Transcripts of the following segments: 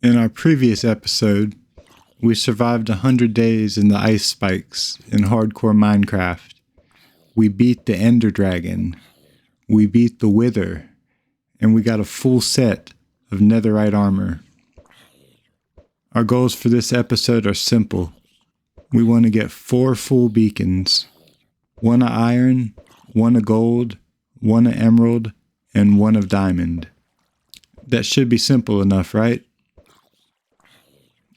In our previous episode, we survived 100 days in the ice spikes in hardcore Minecraft. We beat the Ender Dragon, we beat the Wither, and we got a full set of netherite armor. Our goals for this episode are simple. We want to get 4 full beacons, 1 of iron, 1 of gold, 1 of emerald, and 1 of diamond. That should be simple enough, right?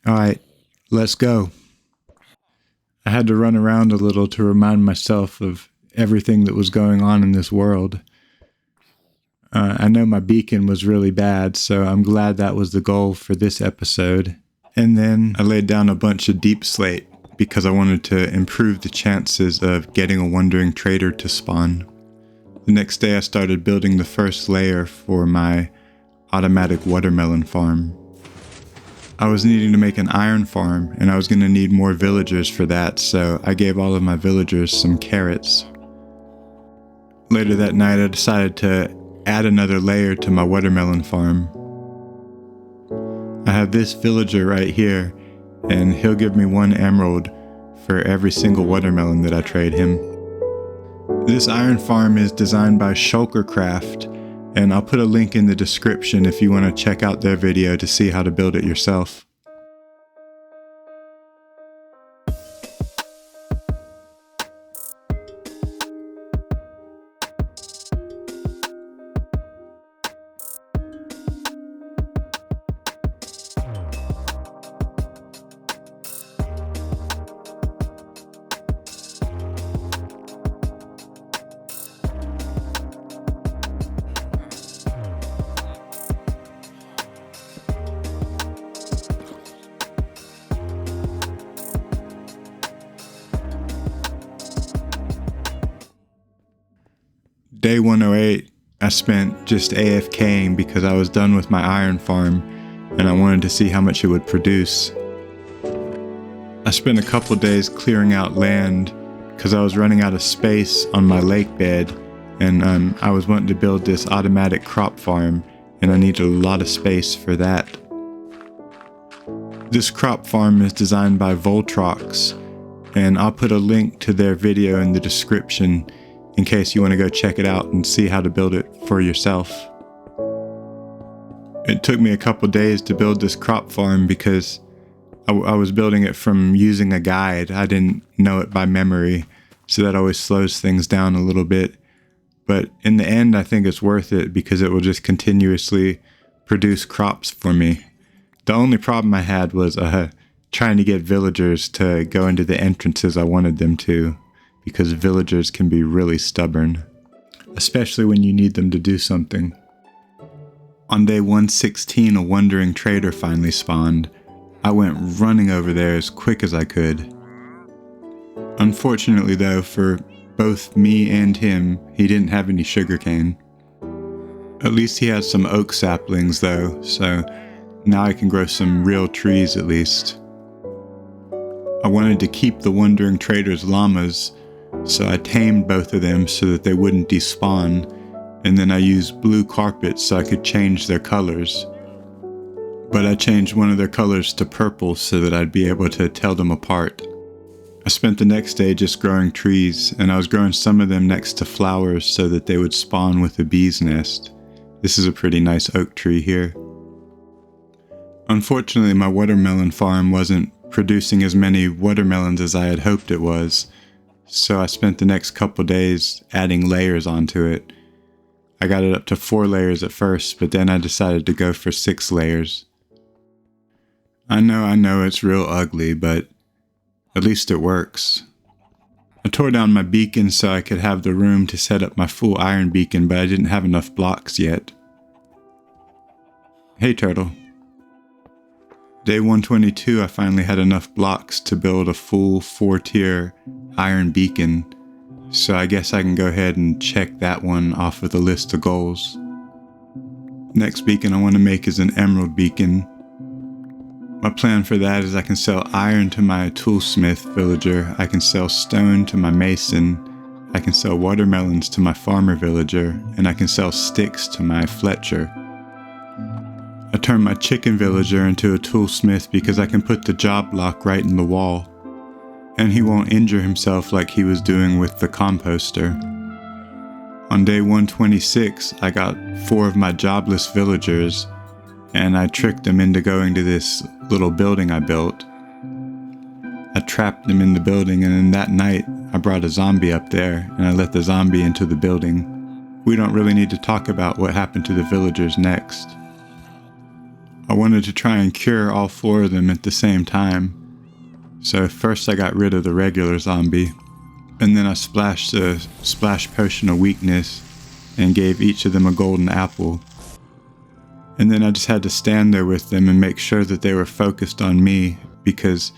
Alright, let's go. I had to run around a little to remind myself of everything that was going on in this world. I know my beacon was really bad, so I'm glad that was the goal for this episode. And then I laid down a bunch of deep slate because I wanted to improve the chances of getting a wandering trader to spawn. The next day I started building the first layer for my automatic watermelon farm. I was needing to make an iron farm, and I was going to need more villagers for that, so I gave all of my villagers some carrots. Later that night, I decided to add another layer to my watermelon farm. I have this villager right here, and he'll give me 1 emerald for every single watermelon that I trade him. This iron farm is designed by Shulkercraft, and I'll put a link in the description if you want to check out their video to see how to build it yourself. Day 108, I spent just AFKing because I was done with my iron farm and I wanted to see how much it would produce. I spent a couple days clearing out land because I was running out of space on my lake bed, and I was wanting to build this automatic crop farm, and I needed a lot of space for that. This crop farm is designed by Voltrox, and I'll put a link to their video in the description in case you want to go check it out and see how to build it for yourself. It took me a couple days to build this crop farm because I was building it from using a guide. I didn't know it by memory, so that always slows things down a little bit. But in the end, I think it's worth it because it will just continuously produce crops for me. The only problem I had was trying to get villagers to go into the entrances I wanted them to, because villagers can be really stubborn, especially when you need them to do something. On day 116, a wandering trader finally spawned. I went running over there as quick as I could. Unfortunately though, for both me and him, he didn't have any sugarcane. At least he has some oak saplings though, so now I can grow some real trees at least. I wanted to keep the wandering trader's llamas, so I tamed both of them so that they wouldn't despawn, and then I used blue carpet so I could change their colors. But I changed one of their colors to purple so that I'd be able to tell them apart. I spent the next day just growing trees, and I was growing some of them next to flowers so that they would spawn with a bee's nest. This is a pretty nice oak tree here. Unfortunately, my watermelon farm wasn't producing as many watermelons as I had hoped it was, so I spent the next couple days adding layers onto it. I got it up to 4 layers at first, but then I decided to go for 6 layers. I know it's real ugly, but at least it works. I tore down my beacon so I could have the room to set up my full iron beacon, but I didn't have enough blocks yet. Hey turtle. Day 122, I finally had enough blocks to build a full 4-tier iron beacon, so I guess I can go ahead and check that one off of the list of goals. Next beacon I want to make is an emerald beacon. My plan for that is I can sell iron to my toolsmith villager, I can sell stone to my mason, I can sell watermelons to my farmer villager, and I can sell sticks to my fletcher. I turned my chicken villager into a toolsmith because I can put the job lock right in the wall, and he won't injure himself like he was doing with the composter. On day 126, I got 4 of my jobless villagers, and I tricked them into going to this little building I built. I trapped them in the building, and then that night, I brought a zombie up there, and I let the zombie into the building. We don't really need to talk about what happened to the villagers next. I wanted to try and cure all 4 of them at the same time. So first I got rid of the regular zombie, and then I splashed a splash potion of weakness and gave each of them a golden apple. And then I just had to stand there with them and make sure that they were focused on me, because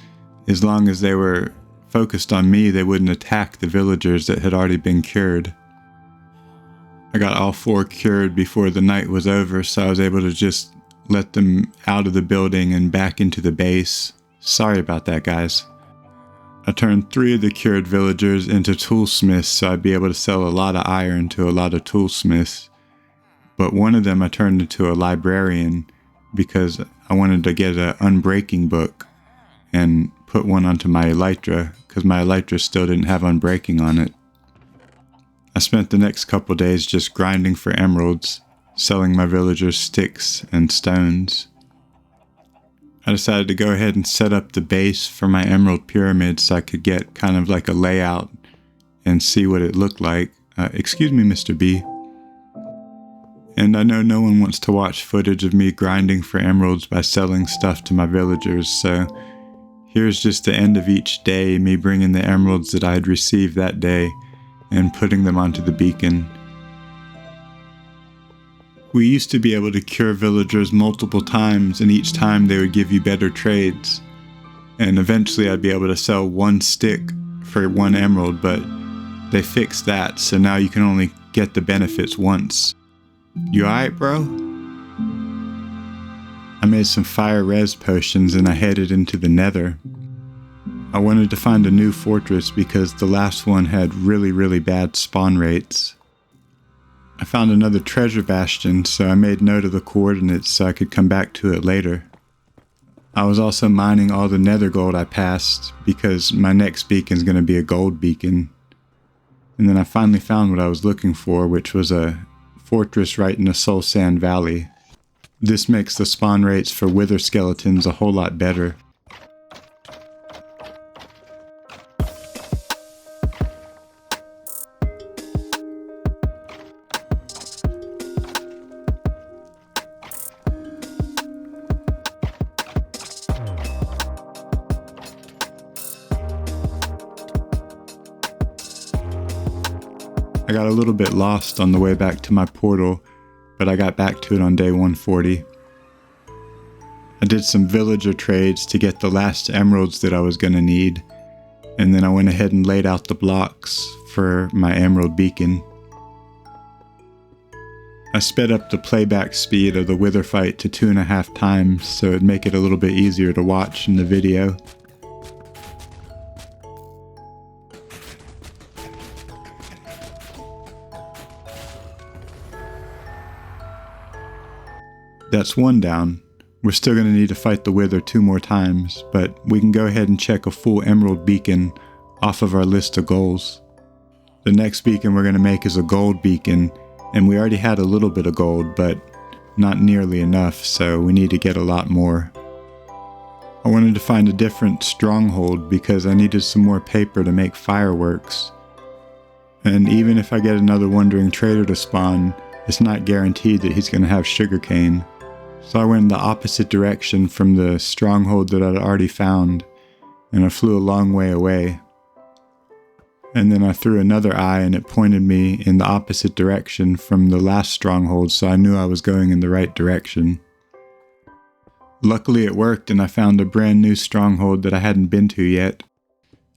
as long as they were focused on me, they wouldn't attack the villagers that had already been cured. I got all 4 cured before the night was over, so I was able to just let them out of the building and back into the base. Sorry about that, guys. I turned 3 of the cured villagers into toolsmiths so I'd be able to sell a lot of iron to a lot of toolsmiths. But one of them I turned into a librarian because I wanted to get an unbreaking book and put one onto my elytra because my elytra still didn't have unbreaking on it. I spent the next couple days just grinding for emeralds, selling my villagers sticks and stones. I decided to go ahead and set up the base for my emerald pyramid so I could get kind of like a layout and see what it looked like. Excuse me, Mr. B. And I know no one wants to watch footage of me grinding for emeralds by selling stuff to my villagers, so here's just the end of each day, me bringing the emeralds that I had received that day and putting them onto the beacon. We used to be able to cure villagers multiple times, and each time they would give you better trades. And eventually I'd be able to sell 1 stick for 1 emerald, but they fixed that, so now you can only get the benefits once. You alright, bro? I made some fire res potions and I headed into the nether. I wanted to find a new fortress because the last one had really bad spawn rates. I found another treasure bastion, so I made note of the coordinates so I could come back to it later. I was also mining all the nether gold I passed because my next beacon is going to be a gold beacon. And then I finally found what I was looking for, which was a fortress right in the Soul Sand Valley. This makes the spawn rates for wither skeletons a whole lot better. I got a little bit lost on the way back to my portal, but I got back to it on day 140. I did some villager trades to get the last emeralds that I was going to need, and then I went ahead and laid out the blocks for my emerald beacon. I sped up the playback speed of the wither fight to 2.5 times so it'd make it a little bit easier to watch in the video. That's 1 down. We're still going to need to fight the wither 2 more times, but we can go ahead and check a full emerald beacon off of our list of goals. The next beacon we're going to make is a gold beacon, and we already had a little bit of gold, but not nearly enough, so we need to get a lot more. I wanted to find a different stronghold because I needed some more paper to make fireworks. And even if I get another wandering trader to spawn, it's not guaranteed that he's going to have sugarcane. So I went in the opposite direction from the stronghold that I'd already found, and I flew a long way away. And then I threw another eye and it pointed me in the opposite direction from the last stronghold, so I knew I was going in the right direction. Luckily it worked and I found a brand new stronghold that I hadn't been to yet.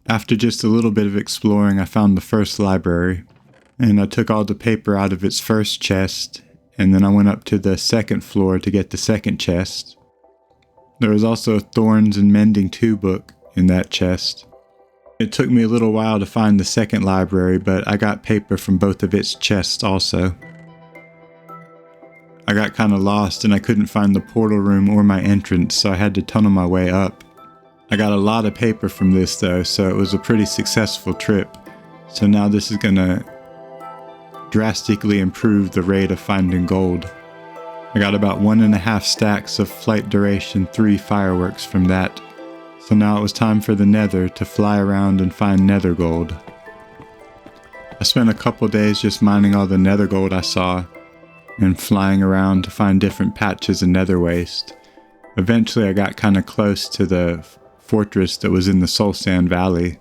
After just a little bit of exploring, I found the first library, and I took all the paper out of its first chest, and then I went up to the second floor to get the second chest. There was also a Thorns and Mending 2 book in that chest. It took me a little while to find the second library, but I got paper from both of its chests also. I got kind of lost and I couldn't find the portal room or my entrance, so I had to tunnel my way up. I got a lot of paper from this though, so it was a pretty successful trip. So now this is gonna drastically improve the rate of finding gold. I got about 1.5 stacks of flight duration 3 fireworks from that. So now it was time for the nether to fly around and find nether gold. I spent a couple days just mining all the nether gold I saw and flying around to find different patches of nether waste. Eventually I got kind of close to the fortress that was in the Soul Sand Valley.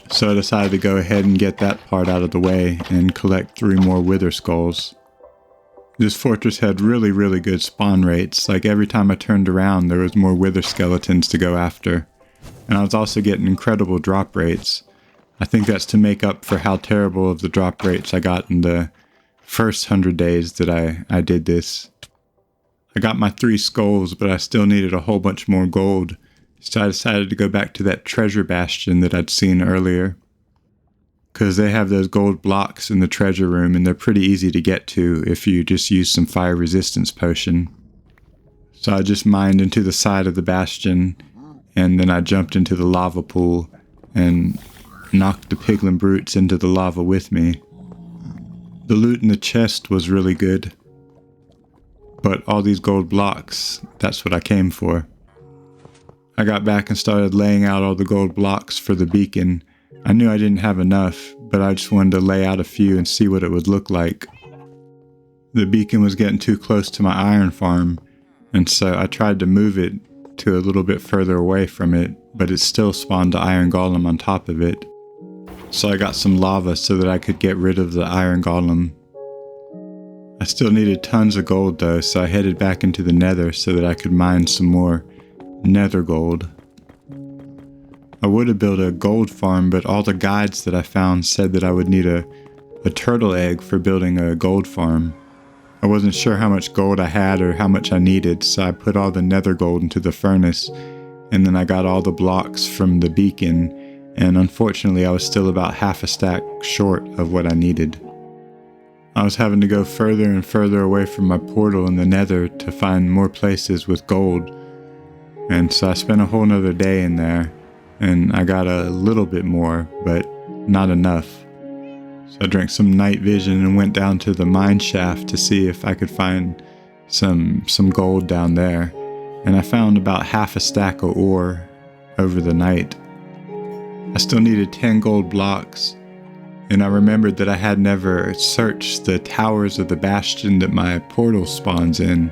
So I decided to go ahead and get that part out of the way and collect 3 more wither skulls. This fortress had really good spawn rates. Like every time I turned around there was more wither skeletons to go after. And I was also getting incredible drop rates. I think that's to make up for how terrible of the drop rates I got in the first 100 days that I did this. I got my 3 skulls, but I still needed a whole bunch more gold. So I decided to go back to that treasure bastion that I'd seen earlier. Because they have those gold blocks in the treasure room and they're pretty easy to get to if you just use some fire resistance potion. So I just mined into the side of the bastion and then I jumped into the lava pool and knocked the piglin brutes into the lava with me. The loot in the chest was really good. But all these gold blocks, that's what I came for. I got back and started laying out all the gold blocks for the beacon. I knew I didn't have enough, but I just wanted to lay out a few and see what it would look like. The beacon was getting too close to my iron farm, and so I tried to move it to a little bit further away from it, but it still spawned the iron golem on top of it. So I got some lava so that I could get rid of the iron golem. I still needed tons of gold though, so I headed back into the nether so that I could mine some more nether gold. I would have built a gold farm, but all the guides that I found said that I would need a turtle egg for building a gold farm. I wasn't sure how much gold I had or how much I needed, so I put all the nether gold into the furnace, and then I got all the blocks from the beacon, and unfortunately I was still about half a stack short of what I needed. I was having to go further and further away from my portal in the nether to find more places with gold, and so I spent a whole nother day in there. And I got a little bit more, but not enough. So I drank some night vision and went down to the mine shaft to see if I could find some gold down there. And I found about half a stack of ore over the night. I still needed 10 gold blocks, and I remembered that I had never searched the towers of the bastion that my portal spawns in.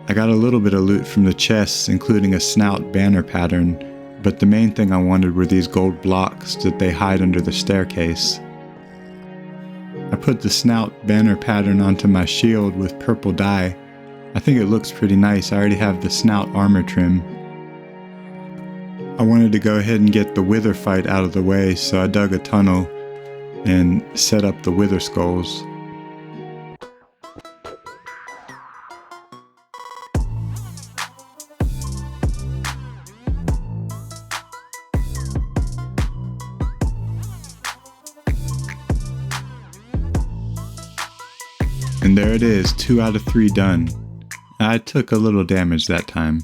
I got a little bit of loot from the chests, including a snout banner pattern, but the main thing I wanted were these gold blocks that they hide under the staircase. I put the snout banner pattern onto my shield with purple dye. I think it looks pretty nice. I already have the snout armor trim. I wanted to go ahead and get the wither fight out of the way, so I dug a tunnel and set up the wither skulls. And there it is, 2 out of 3 done. I took a little damage that time.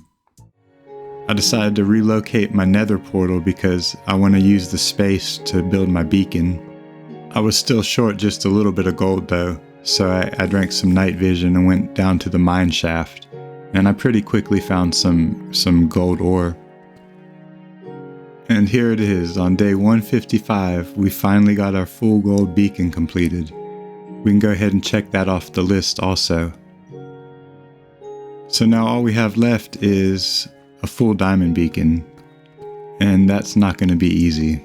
I decided to relocate my nether portal because I want to use the space to build my beacon. I was still short just a little bit of gold though, so I drank some night vision and went down to the mine shaft, and I pretty quickly found some gold ore. And here it is, on day 155, we finally got our full gold beacon completed. We can go ahead and check that off the list also. So now all we have left is a full diamond beacon, and that's not going to be easy.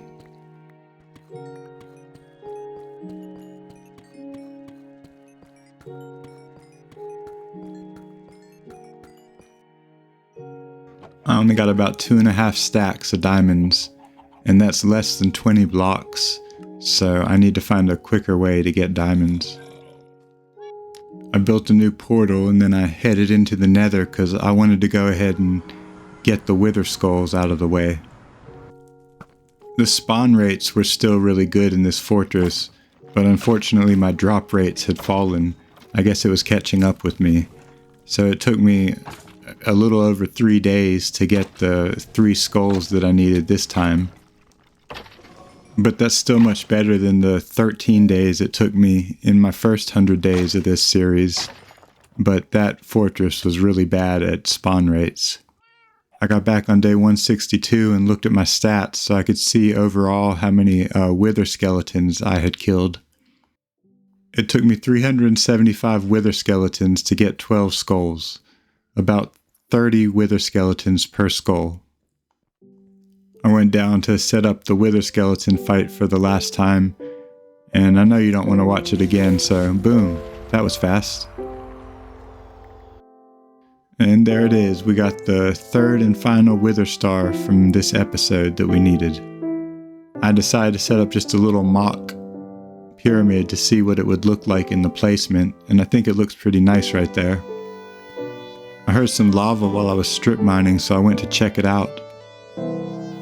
I only got about 2.5 stacks of diamonds, and that's less than 20 blocks. So I need to find a quicker way to get diamonds. I built a new portal and then I headed into the nether because I wanted to go ahead and get the wither skulls out of the way. The spawn rates were still really good in this fortress, but unfortunately my drop rates had fallen. I guess it was catching up with me. So it took me a little over 3 days to get the 3 skulls that I needed this time. But that's still much better than the 13 days it took me in my first 100 days of this series. But that fortress was really bad at spawn rates. I got back on day 162 and looked at my stats so I could see overall how many wither skeletons I had killed. It took me 375 wither skeletons to get 12 skulls, about 30 wither skeletons per skull. I went down to set up the wither skeleton fight for the last time, and I know you don't want to watch it again, so boom, that was fast. And there it is, we got the third and final wither star from this episode that we needed. I decided to set up just a little mock pyramid to see what it would look like in the placement, and I think it looks pretty nice right there. I heard some lava while I was strip mining, so I went to check it out.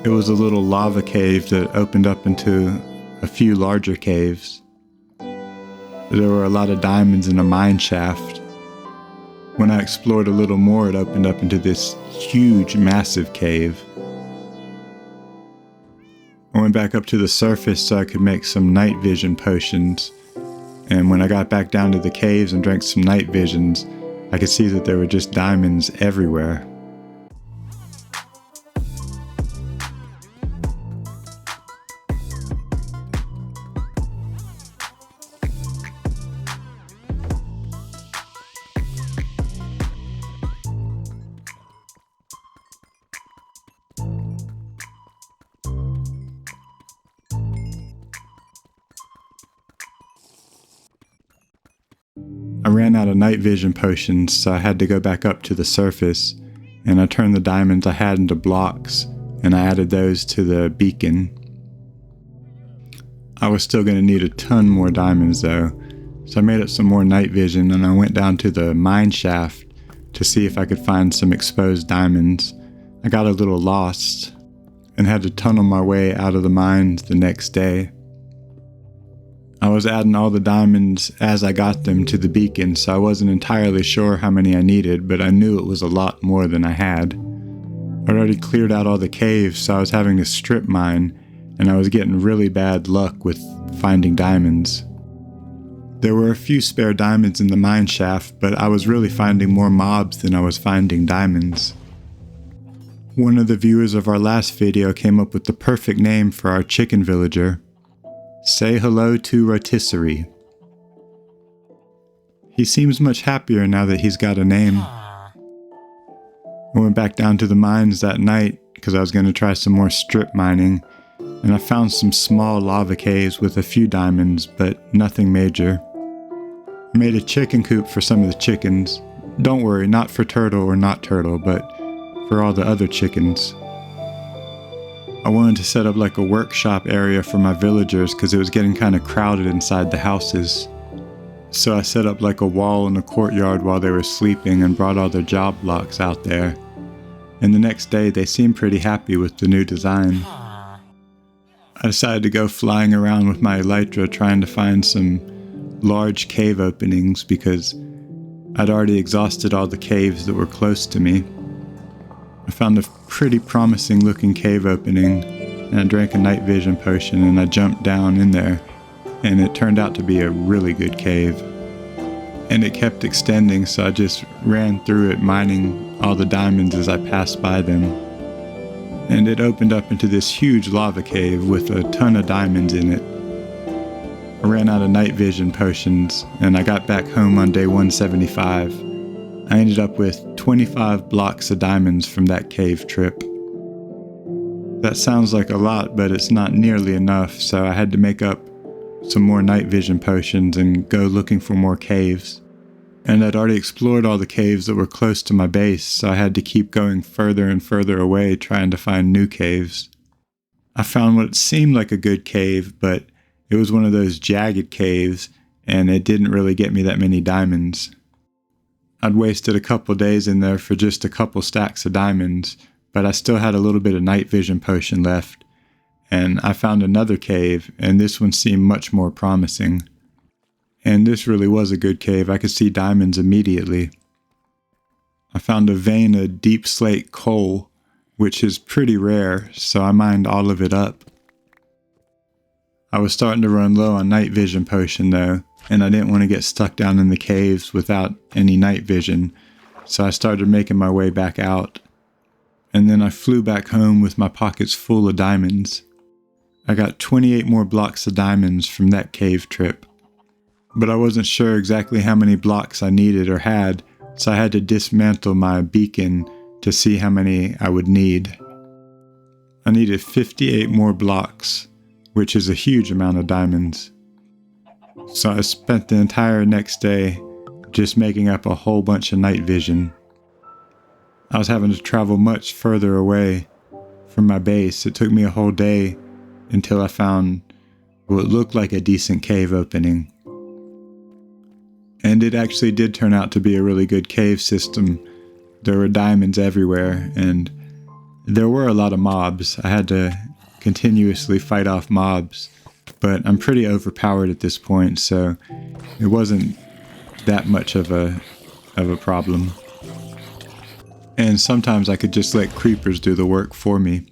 It was a little lava cave that opened up into a few larger caves. There were a lot of diamonds in a mine shaft. When I explored a little more, it opened up into this huge, massive cave. I went back up to the surface so I could make some night vision potions. And when I got back down to the caves and drank some night visions, I could see that there were just diamonds everywhere. I ran out of night vision potions, so I had to go back up to the surface, and I turned the diamonds I had into blocks, and I added those to the beacon. I was still going to need a ton more diamonds though, so I made up some more night vision and I went down to the mine shaft to see if I could find some exposed diamonds. I got a little lost and had to tunnel my way out of the mines the next day. I was adding all the diamonds as I got them to the beacon, so I wasn't entirely sure how many I needed, but I knew it was a lot more than I had. I'd already cleared out all the caves, so I was having to strip mine, and I was getting really bad luck with finding diamonds. There were a few spare diamonds in the mine shaft, but I was really finding more mobs than I was finding diamonds. One of the viewers of our last video came up with the perfect name for our chicken villager. Say hello to Rotisserie. He seems much happier now that he's got a name. I went back down to the mines that night because I was going to try some more strip mining, and I found some small lava caves with a few diamonds, but nothing major. I made a chicken coop for some of the chickens. Don't worry, not for Turtle or Not Turtle, but for all the other chickens. I wanted to set up like a workshop area for my villagers because it was getting kind of crowded inside the houses. So I set up like a wall in the courtyard while they were sleeping and brought all their job blocks out there. And the next day they seemed pretty happy with the new design. I decided to go flying around with my elytra trying to find some large cave openings because I'd already exhausted all the caves that were close to me. I found a pretty promising looking cave opening, and I drank a night vision potion and I jumped down in there, and it turned out to be a really good cave. And it kept extending, so I just ran through it mining all the diamonds as I passed by them. And it opened up into this huge lava cave with a ton of diamonds in it. I ran out of night vision potions, and I got back home on day 175. I ended up with 25 blocks of diamonds from that cave trip. That sounds like a lot, but it's not nearly enough, so I had to make up some more night vision potions and go looking for more caves. And I'd already explored all the caves that were close to my base, so I had to keep going further and further away trying to find new caves. I found what seemed like a good cave, but it was one of those jagged caves, and it didn't really get me that many diamonds. I'd wasted a couple days in there for just a couple stacks of diamonds, but I still had a little bit of night vision potion left, and I found another cave, and this one seemed much more promising. And this really was a good cave. I could see diamonds immediately. I found a vein of deep slate coal, which is pretty rare, so I mined all of it up. I was starting to run low on night vision potion though, and I didn't want to get stuck down in the caves without any night vision, so I started making my way back out. And then I flew back home with my pockets full of diamonds. I got 28 more blocks of diamonds from that cave trip. But I wasn't sure exactly how many blocks I needed or had, so I had to dismantle my beacon to see how many I would need. I needed 58 more blocks, which is a huge amount of diamonds. So I spent the entire next day just making up a whole bunch of night vision. I was having to travel much further away from my base. It took me a whole day until I found what looked like a decent cave opening. And it actually did turn out to be a really good cave system. There were diamonds everywhere, and there were a lot of mobs. I had to continuously fight off mobs, but I'm pretty overpowered at this point, so it wasn't that much of a problem. And sometimes I could just let creepers do the work for me.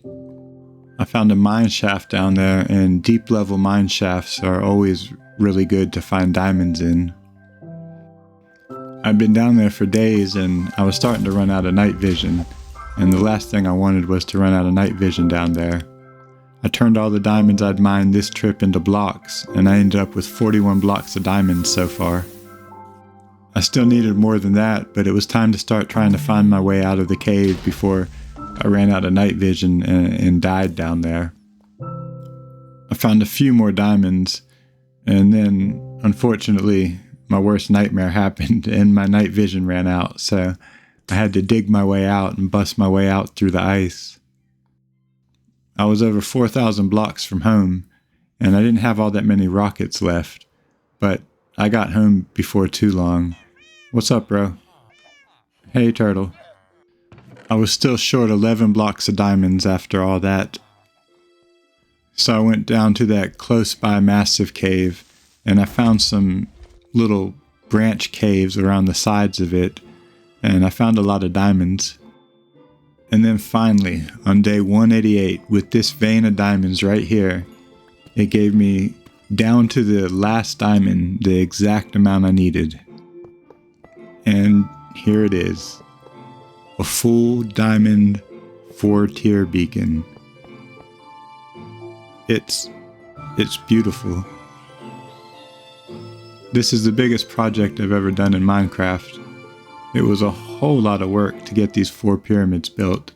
I found a mine shaft down there, and deep level mine shafts are always really good to find diamonds in. I'd been down there for days and I was starting to run out of night vision, and the last thing I wanted was to run out of night vision down there. I turned all the diamonds I'd mined this trip into blocks, and I ended up with 41 blocks of diamonds so far. I still needed more than that, but it was time to start trying to find my way out of the cave before I ran out of night vision and died down there. I found a few more diamonds, and then, unfortunately, my worst nightmare happened and my night vision ran out, so I had to dig my way out and bust my way out through the ice. I was over 4,000 blocks from home, and I didn't have all that many rockets left, but I got home before too long. What's up, bro? Hey, turtle. I was still short 11 blocks of diamonds after all that. So I went down to that close by massive cave, and I found some little branch caves around the sides of it, and I found a lot of diamonds. And then finally, on day 188, with this vein of diamonds right here, it gave me, down to the last diamond, the exact amount I needed. And here it is. A full diamond 4-tier beacon. It's beautiful. This is the biggest project I've ever done in Minecraft. It was a whole lot of work to get these 4 pyramids built,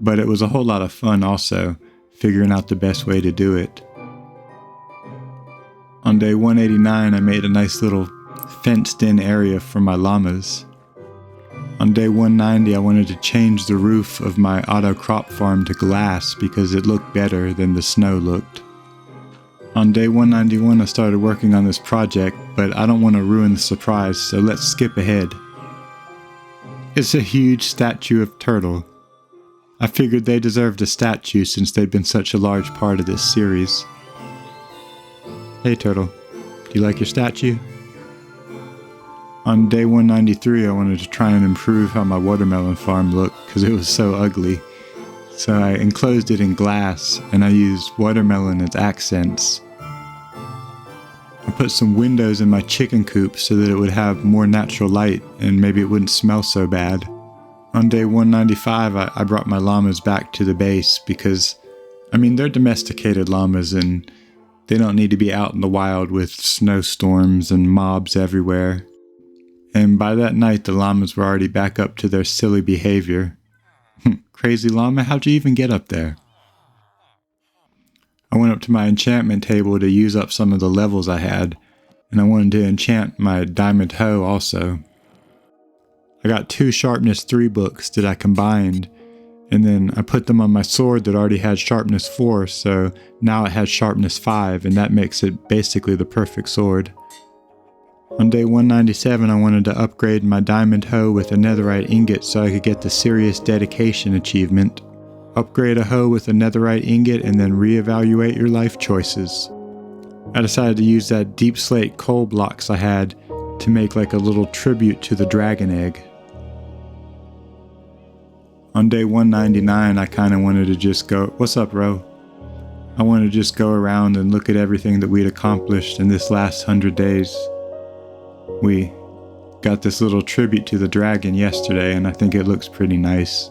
but it was a whole lot of fun also, figuring out the best way to do it. On day 189, I made a nice little fenced-in area for my llamas. On day 190, I wanted to change the roof of my auto crop farm to glass because it looked better than the snow looked. On day 191, I started working on this project, but I don't want to ruin the surprise, so let's skip ahead. It's a huge statue of Turtle. I figured they deserved a statue since they've been such a large part of this series. Hey Turtle, do you like your statue? On day 193, I wanted to try and improve how my watermelon farm looked because it was so ugly. So I enclosed it in glass and I used watermelon as accents. I put some windows in my chicken coop so that it would have more natural light and maybe it wouldn't smell so bad. On day 195, I brought my llamas back to the base because, they're domesticated llamas and they don't need to be out in the wild with snowstorms and mobs everywhere. And by that night, the llamas were already back up to their silly behavior. Crazy llama, how'd you even get up there? I went up to my enchantment table to use up some of the levels I had, and I wanted to enchant my diamond hoe also. I got 2 sharpness 3 books that I combined, and then I put them on my sword that already had sharpness 4, so now it has sharpness 5, and that makes it basically the perfect sword. On day 197, I wanted to upgrade my diamond hoe with a netherite ingot so I could get the serious dedication achievement. Upgrade a hoe with a netherite ingot and then reevaluate your life choices. I decided to use that deep slate coal blocks I had to make like a little tribute to the dragon egg. On day 199, I kind of wanted to just go, what's up, Ro? I wanted to just go around and look at everything that we'd accomplished in this last 100 days. We got this little tribute to the dragon yesterday, and I think it looks pretty nice.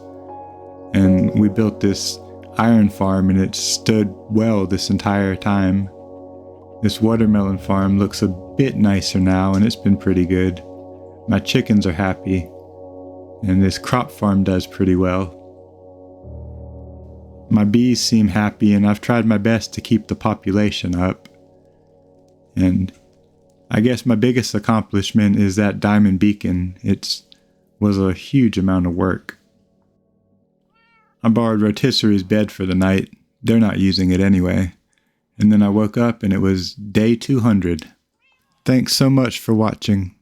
And we built this iron farm, and it stood well this entire time. This watermelon farm looks a bit nicer now, and it's been pretty good. My chickens are happy, and this crop farm does pretty well. My bees seem happy, and I've tried my best to keep the population up. And I guess my biggest accomplishment is that diamond beacon. It was a huge amount of work. I borrowed Rotisserie's bed for the night. They're not using it anyway. And then I woke up and it was day 200. Thanks so much for watching.